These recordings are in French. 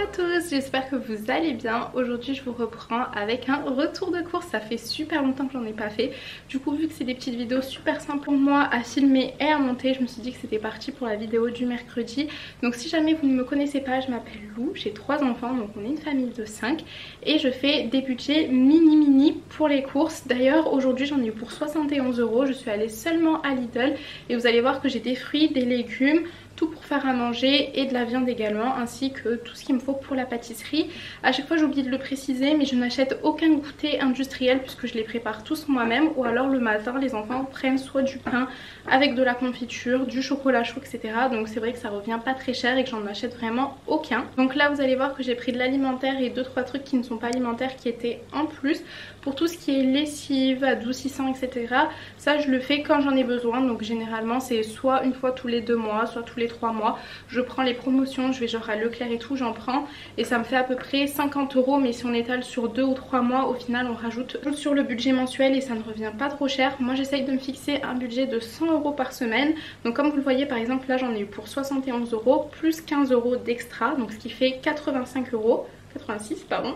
à tous, j'espère que vous allez bien. Aujourd'hui je vous reprends avec un retour de course. Ça fait super longtemps que j'en ai pas fait. Du coup vu que c'est des petites vidéos super simples pour moi à filmer et à monter, je me suis dit que c'était parti pour la vidéo du mercredi. Donc si jamais vous ne me connaissez pas, je m'appelle Lou, j'ai 3 enfants, donc on est une famille de 5. Et je fais des budgets mini pour les courses. D'ailleurs aujourd'hui j'en ai eu pour 71 €. Je suis allée seulement à Lidl et vous allez voir que j'ai des fruits, des légumes, tout pour faire à manger et de la viande également, ainsi que tout ce qu'il me faut pour la pâtisserie. À chaque fois j'oublie de le préciser, mais je n'achète aucun goûter industriel puisque je les prépare tous moi-même, ou alors le matin les enfants prennent soit du pain avec de la confiture, du chocolat chaud, etc. Donc c'est vrai que ça revient pas très cher et que j'en achète vraiment aucun. Donc là vous allez voir que j'ai pris de l'alimentaire et 2-3 trucs qui ne sont pas alimentaires qui étaient en plus. Pour tout ce qui est lessive, adoucissant, etc. ça je le fais quand j'en ai besoin. Donc généralement c'est soit une fois tous les 2 mois, soit tous les 3 mois. Je prends les promotions, je vais genre à Leclerc et tout, j'en prends. Et ça me fait à peu près 50 €. Mais si on étale sur 2 ou 3 mois, au final on rajoute sur le budget mensuel et ça ne revient pas trop cher. Moi j'essaye de me fixer un budget de 100 € par semaine. Donc comme vous le voyez par exemple là j'en ai eu pour 71 € plus 15 € d'extra. Donc ce qui fait 85 €, 86 pardon.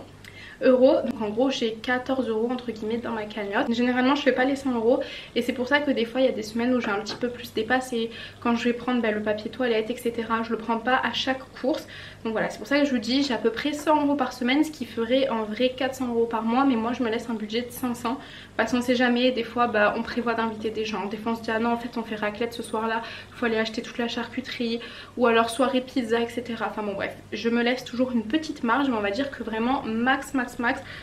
Donc en gros j'ai 14 € entre guillemets dans ma cagnotte. Généralement je fais pas les 100 € et c'est pour ça que des fois il y a des semaines où j'ai un petit peu plus dépassé. Quand je vais prendre le papier toilette, etc., je le prends pas à chaque course. Donc voilà, c'est pour ça que je vous dis j'ai à peu près 100 € par semaine, ce qui ferait en vrai 400 € par mois. Mais moi je me laisse un budget de 500 parce qu'on sait jamais, des fois on prévoit d'inviter des gens, des fois on se dit ah non en fait on fait raclette ce soir là, il faut aller acheter toute la charcuterie, ou alors soirée pizza, etc. Enfin bon bref, je me laisse toujours une petite marge, mais on va dire que vraiment max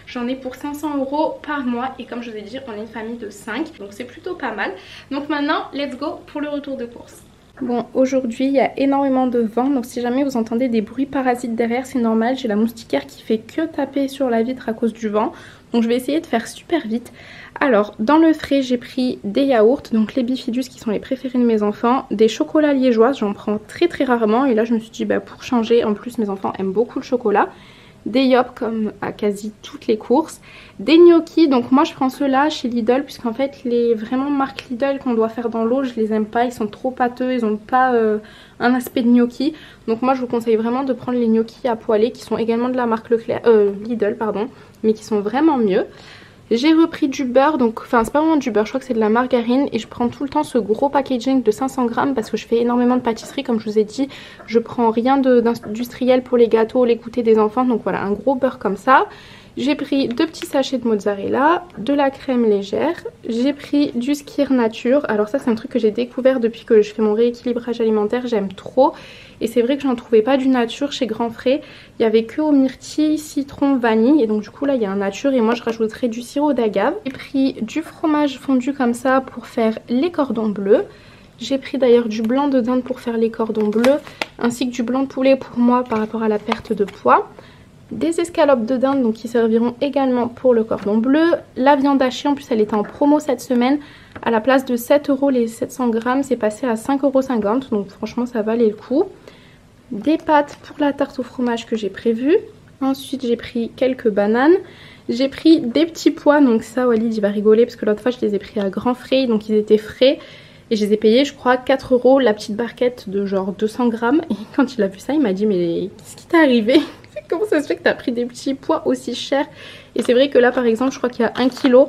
j'en ai pour 500 € par mois. Et comme je vous ai dit on est une famille de 5, donc c'est plutôt pas mal. Donc maintenant let's go pour le retour de course. Bon, aujourd'hui il y a énormément de vent, donc si jamais vous entendez des bruits parasites derrière c'est normal, j'ai la moustiquaire qui fait que taper sur la vitre à cause du vent. Donc je vais essayer de faire super vite. Alors dans le frais j'ai pris des yaourts, donc les bifidus qui sont les préférés de mes enfants, des chocolats liégeoises, j'en prends très rarement et là je me suis dit pour changer, en plus mes enfants aiment beaucoup le chocolat. Des Yop comme à quasi toutes les courses, des gnocchis, donc moi je prends ceux-là chez Lidl puisqu'en fait les vraiment marques Lidl qu'on doit faire dans l'eau je les aime pas, ils sont trop pâteux, ils ont pas un aspect de gnocchi. Donc moi je vous conseille vraiment de prendre les gnocchis à poêler qui sont également de la marque Lidl pardon, mais qui sont vraiment mieux. J'ai repris du beurre, donc enfin c'est pas vraiment du beurre, je crois que c'est de la margarine, et je prends tout le temps ce gros packaging de 500 g parce que je fais énormément de pâtisserie comme je vous ai dit. Je prends rien d'industriel pour les gâteaux, les goûters des enfants, donc voilà un gros beurre comme ça. J'ai pris 2 petits sachets de mozzarella, de la crème légère, j'ai pris du skyr nature. Alors ça c'est un truc que j'ai découvert depuis que je fais mon rééquilibrage alimentaire, j'aime trop. Et c'est vrai que j'en trouvais pas du nature chez Grand Frais. Il y avait que au myrtille, citron, vanille. Et donc du coup là il y a un nature et moi je rajouterai du sirop d'agave. J'ai pris du fromage fondu comme ça pour faire les cordons bleus. J'ai pris d'ailleurs du blanc de dinde pour faire les cordons bleus, ainsi que du blanc de poulet pour moi par rapport à la perte de poids. Des escalopes de dinde donc qui serviront également pour le cordon bleu. La viande hachée, en plus elle était en promo cette semaine. À la place de 7 € les 700 g, c'est passé à 5,50 €. Donc franchement ça valait le coup. Des pâtes pour la tarte au fromage que j'ai prévue. Ensuite j'ai pris quelques bananes. J'ai pris des petits pois, donc ça Walid il va rigoler parce que l'autre fois je les ai pris à Grand Frais, donc ils étaient frais. Et je les ai payés je crois 4 € la petite barquette de genre 200 g. Et quand il a vu ça il m'a dit mais qu'est-ce qui t'est arrivé? Comment ça se fait que tu as pris des petits pois aussi chers? Et c'est vrai que là par exemple je crois qu'il y a 1 kg.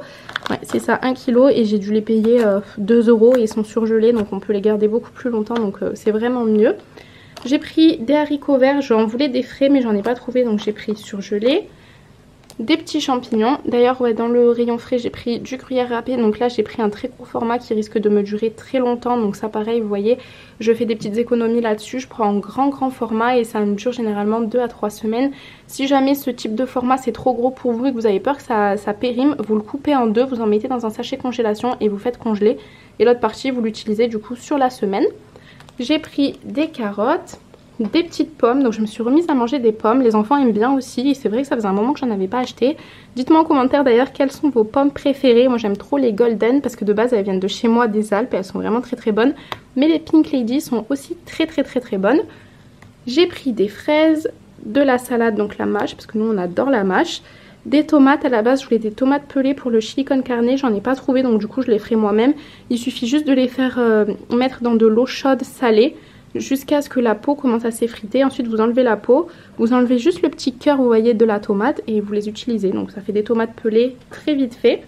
Ouais c'est ça, 1 kg, et j'ai dû les payer 2 € et ils sont surgelés, donc on peut les garder beaucoup plus longtemps, donc c'est vraiment mieux. J'ai pris des haricots verts, j'en voulais des frais mais j'en ai pas trouvé, donc j'ai pris surgelés. Des petits champignons, d'ailleurs ouais, dans le rayon frais j'ai pris du gruyère râpé, donc là j'ai pris un très gros format qui risque de me durer très longtemps, donc ça pareil vous voyez je fais des petites économies là-dessus, je prends un grand format et ça me dure généralement 2 à 3 semaines. Si jamais ce type de format c'est trop gros pour vous et que vous avez peur que ça périme, vous le coupez en deux, vous en mettez dans un sachet congélation et vous faites congeler, et l'autre partie vous l'utilisez du coup sur la semaine. J'ai pris des carottes, des petites pommes, donc je me suis remise à manger des pommes, les enfants aiment bien aussi et c'est vrai que ça faisait un moment que j'en avais pas acheté. Dites-moi en commentaire d'ailleurs quelles sont vos pommes préférées. Moi j'aime trop les golden parce que de base elles viennent de chez moi des Alpes et elles sont vraiment très bonnes, mais les pink lady sont aussi très bonnes. J'ai pris des fraises, de la salade, donc la mâche parce que nous on adore la mâche, des tomates. À la base je voulais des tomates pelées pour le chili con carne, j'en ai pas trouvé donc du coup je les ferai moi-même. Il suffit juste de les faire mettre dans de l'eau chaude salée. jusqu'à ce que la peau commence à s'effriter. Ensuite vous enlevez la peau, vous enlevez juste le petit cœur vous voyez de la tomate et vous les utilisez. Donc ça fait des tomates pelées très vite fait.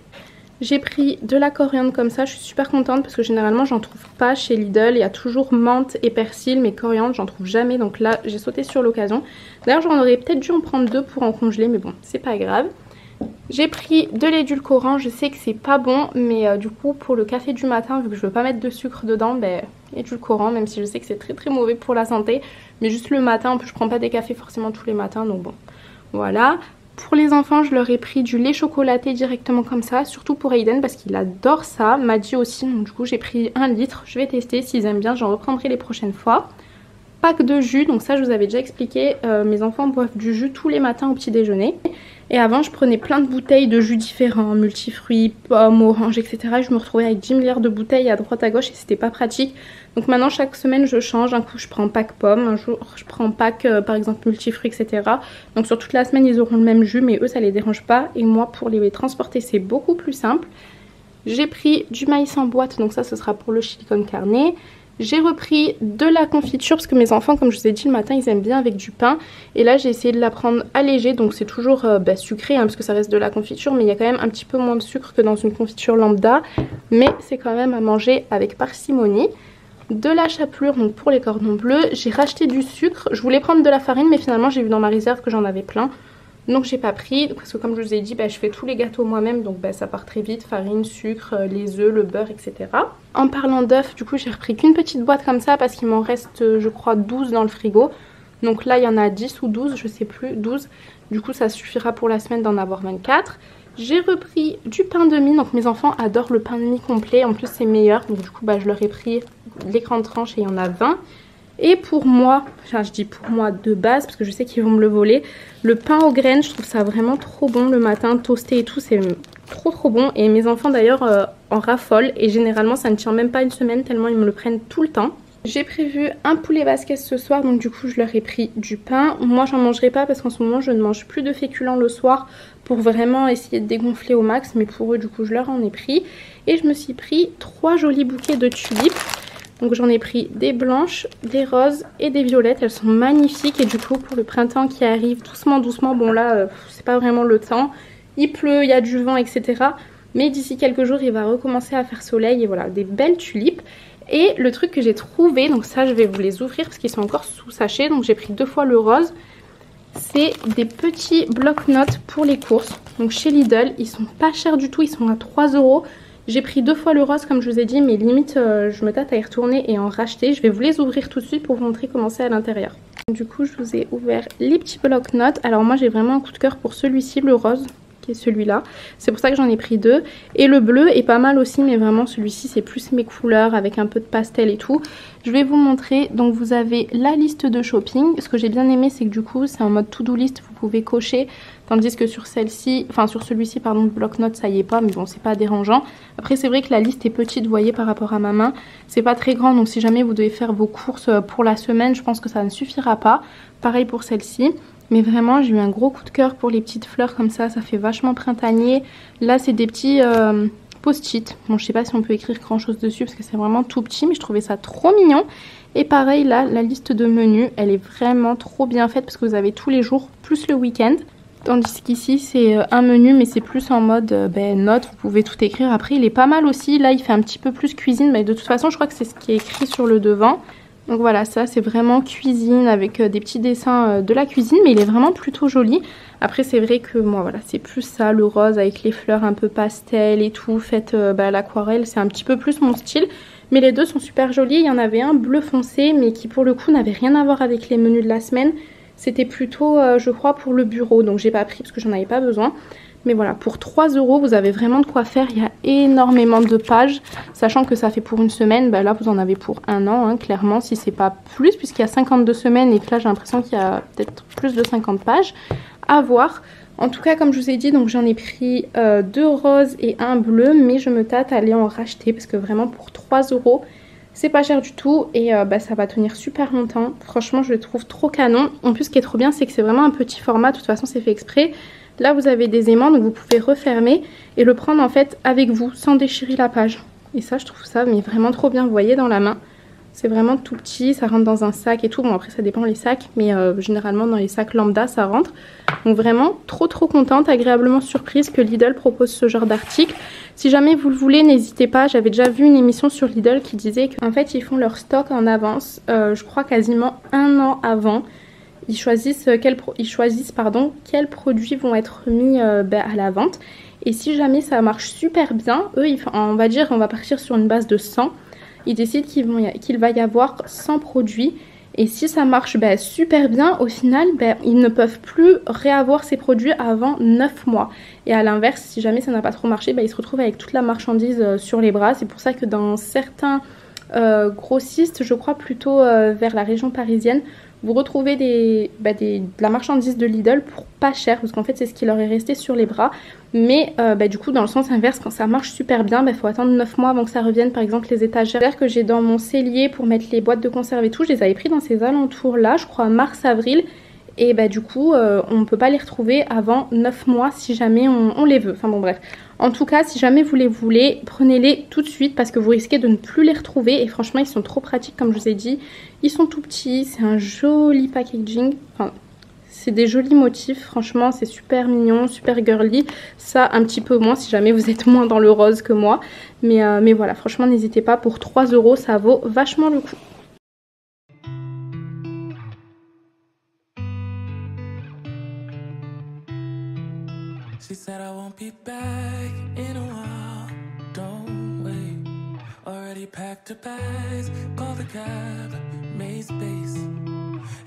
J'ai pris de la coriandre comme ça, je suis super contente parce que généralement j'en trouve pas chez Lidl. Il y a toujours menthe et persil mais coriandre j'en trouve jamais, donc là j'ai sauté sur l'occasion. D'ailleurs j'en aurais peut-être dû en prendre 2 pour en congeler mais bon c'est pas grave. J'ai pris de l'édulcorant, je sais que c'est pas bon mais du coup pour le café du matin vu que je veux pas mettre de sucre dedans, ben édulcorant, même si je sais que c'est très mauvais pour la santé. Mais juste le matin, en plus je prends pas des cafés forcément tous les matins donc bon voilà. Pour les enfants, je leur ai pris du lait chocolaté directement comme ça, surtout pour Aiden parce qu'il adore ça, Maddy aussi, donc du coup j'ai pris 1 litre, je vais tester, s'ils aiment bien j'en reprendrai les prochaines fois. Pack de jus, donc ça je vous avais déjà expliqué, mes enfants boivent du jus tous les matins au petit déjeuner. Et avant je prenais plein de bouteilles de jus différents, multifruits, pommes, oranges, etc. Je me retrouvais avec 10 milliards de bouteilles à droite à gauche et c'était pas pratique. Donc maintenant chaque semaine je change, un coup je prends pack pomme, un jour je prends pack par exemple multifruits, etc. Donc sur toute la semaine ils auront le même jus mais eux ça les dérange pas. Et moi pour les transporter c'est beaucoup plus simple. J'ai pris du maïs en boîte, donc ça ce sera pour le chili con carne. J'ai repris de la confiture parce que mes enfants, comme je vous ai dit le matin, ils aiment bien avec du pain. Et là j'ai essayé de la prendre allégée, donc c'est toujours sucré hein, parce que ça reste de la confiture. Mais il y a quand même un petit peu moins de sucre que dans une confiture lambda. Mais c'est quand même à manger avec parcimonie. De la chapelure, donc pour les cordons bleus. J'ai racheté du sucre, je voulais prendre de la farine mais finalement j'ai vu dans ma réserve que j'en avais plein. Donc j'ai pas pris parce que comme je vous ai dit je fais tous les gâteaux moi-même donc ça part très vite, farine, sucre, les œufs, le beurre etc. En parlant d'œufs du coup j'ai repris qu'une petite boîte comme ça parce qu'il m'en reste je crois 12 dans le frigo. Donc là il y en a 10 ou 12 je sais plus, 12. Du coup ça suffira pour la semaine d'en avoir 24. J'ai repris du pain de mie, donc mes enfants adorent le pain de mie complet, en plus c'est meilleur. Donc du coup je leur ai pris les grandes tranches et il y en a 20. Et pour moi, enfin je dis pour moi de base parce que je sais qu'ils vont me le voler, le pain aux graines, je trouve ça vraiment trop bon le matin, toasté et tout, c'est trop bon. Et mes enfants d'ailleurs en raffolent et généralement ça ne tient même pas une semaine tellement ils me le prennent tout le temps. J'ai prévu un poulet basquez ce soir, donc du coup je leur ai pris du pain. Moi j'en mangerai pas parce qu'en ce moment je ne mange plus de féculents le soir pour vraiment essayer de dégonfler au max, mais pour eux du coup je leur en ai pris. Et je me suis pris 3 jolis bouquets de tulipes. Donc j'en ai pris des blanches, des roses et des violettes. Elles sont magnifiques et du coup pour le printemps qui arrive doucement, bon là c'est pas vraiment le temps. Il pleut, il y a du vent etc. Mais d'ici quelques jours il va recommencer à faire soleil et voilà des belles tulipes. Et le truc que j'ai trouvé, donc ça je vais vous les ouvrir parce qu'ils sont encore sous sachet. Donc j'ai pris 2 fois le rose. C'est des petits bloc-notes pour les courses. Donc chez Lidl, ils sont pas chers du tout, ils sont à 3 €. J'ai pris 2 fois le rose comme je vous ai dit, mais limite je me tâte à y retourner et en racheter. Je vais vous les ouvrir tout de suite pour vous montrer comment c'est à l'intérieur. Du coup je vous ai ouvert les petits bloc-notes. Alors moi j'ai vraiment un coup de cœur pour celui-ci, le rose, qui est celui-là. C'est pour ça que j'en ai pris 2. Et le bleu est pas mal aussi, mais vraiment celui-ci c'est plus mes couleurs avec un peu de pastel et tout. Je vais vous montrer, donc vous avez la liste de shopping. Ce que j'ai bien aimé c'est que du coup c'est en mode to-do list, vous pouvez cocher. Tandis que sur celle-ci, enfin sur celui-ci pardon, bloc-notes ça y est pas, mais bon c'est pas dérangeant. Après c'est vrai que la liste est petite, vous voyez par rapport à ma main. C'est pas très grand, donc si jamais vous devez faire vos courses pour la semaine, je pense que ça ne suffira pas. Pareil pour celle-ci. Mais vraiment j'ai eu un gros coup de cœur pour les petites fleurs comme ça fait vachement printanier. Là c'est des petits post-it. Bon je sais pas si on peut écrire grand chose dessus parce que c'est vraiment tout petit, mais je trouvais ça trop mignon. Et pareil là, la liste de menus, elle est vraiment trop bien faite parce que vous avez tous les jours plus le week-end. Tandis qu'ici c'est un menu mais c'est plus en mode notes, vous pouvez tout écrire. Après il est pas mal aussi, là il fait un petit peu plus cuisine, mais de toute façon je crois que c'est ce qui est écrit sur le devant. Donc voilà, ça c'est vraiment cuisine avec des petits dessins de la cuisine, mais il est vraiment plutôt joli. Après c'est vrai que moi voilà, c'est plus ça, le rose avec les fleurs un peu pastel et tout, faites à l'aquarelle, c'est un petit peu plus mon style. Mais les deux sont super jolis, il y en avait un bleu foncé mais qui pour le coup n'avait rien à voir avec les menus de la semaine. C'était plutôt je crois pour le bureau, donc j'ai pas pris parce que j'en avais pas besoin. Mais voilà, pour 3 € vous avez vraiment de quoi faire, il y a énormément de pages. Sachant que ça fait pour une semaine, là vous en avez pour 1 an hein, clairement, si c'est pas plus, puisqu'il y a 52 semaines et que là j'ai l'impression qu'il y a peut-être plus de 50 pages à voir. En tout cas comme je vous ai dit, donc j'en ai pris 2 roses et 1 bleu, mais je me tâte à aller en racheter parce que vraiment pour 3 € c'est pas cher du tout et ça va tenir super longtemps. Franchement je le trouve trop canon. En plus ce qui est trop bien c'est que c'est vraiment un petit format, de toute façon c'est fait exprès. Là vous avez des aimants donc vous pouvez refermer et le prendre en fait avec vous sans déchirer la page. Et ça je trouve ça mais vraiment trop bien, vous voyez dans la main. C'est vraiment tout petit, ça rentre dans un sac et tout. Bon après ça dépend les sacs, mais généralement dans les sacs lambda ça rentre. Donc vraiment trop contente, agréablement surprise que Lidl propose ce genre d'article. Si jamais vous le voulez, n'hésitez pas. J'avais déjà vu une émission sur Lidl qui disait qu'en fait ils font leur stock en avance, je crois quasiment 1 an avant. Ils choisissent quels produits vont être mis à la vente. Et si jamais ça marche super bien, eux, on va partir sur une base de 100. Ils décident qu'il va y avoir 100 produits. Et si ça marche super bien, au final, ils ne peuvent plus réavoir ces produits avant 9 mois. Et à l'inverse, si jamais ça n'a pas trop marché, ils se retrouvent avec toute la marchandise sur les bras. C'est pour ça que dans certains grossistes, je crois plutôt vers la région parisienne, vous retrouvez de la marchandise de Lidl pour pas cher, parce qu'en fait c'est ce qui leur est resté sur les bras. Mais du coup dans le sens inverse, quand ça marche super bien, faut attendre 9 mois avant que ça revienne. Par exemple les étagères que j'ai dans mon cellier pour mettre les boîtes de conserve et tout, je les avais pris dans ces alentours là, je crois mars-avril. Et du coup on ne peut pas les retrouver avant 9 mois si jamais on les veut. Enfin bon bref. En tout cas si jamais vous les voulez, prenez-les tout de suite parce que vous risquez de ne plus les retrouver. Et franchement ils sont trop pratiques comme je vous ai dit. Ils sont tout petits, c'est un joli packaging. Enfin c'est des jolis motifs, franchement c'est super mignon, super girly. Ça un petit peu moins si jamais vous êtes moins dans le rose que moi. Mais voilà, franchement n'hésitez pas, pour 3 €, ça vaut vachement le coup. She said I won't be back in a while, don't wait. Already packed her bags, called the cab, made space.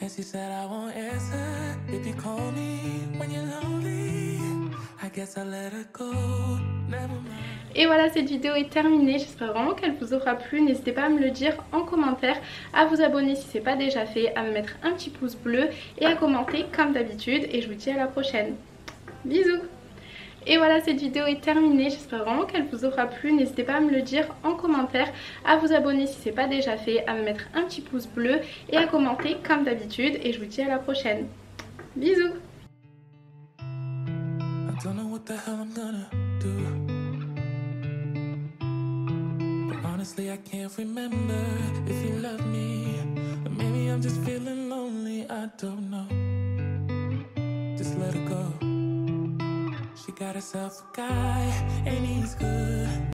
And she said I won't answer if you call me when you're lonely. I guess I'll let her go, never mind. Et voilà, cette vidéo est terminée. J'espère vraiment qu'elle vous aura plu. N'hésitez pas à me le dire en commentaire, à vous abonner si ce n'est pas déjà fait, à me mettre un petit pouce bleu et à commenter comme d'habitude. Et je vous dis à la prochaine. Bisous! Et voilà, cette vidéo est terminée, j'espère vraiment qu'elle vous aura plu. N'hésitez pas à me le dire en commentaire, à vous abonner si ce n'est pas déjà fait, à me mettre un petit pouce bleu et à commenter comme d'habitude. Et je vous dis à la prochaine. Bisous! She got herself a guy, and he's good.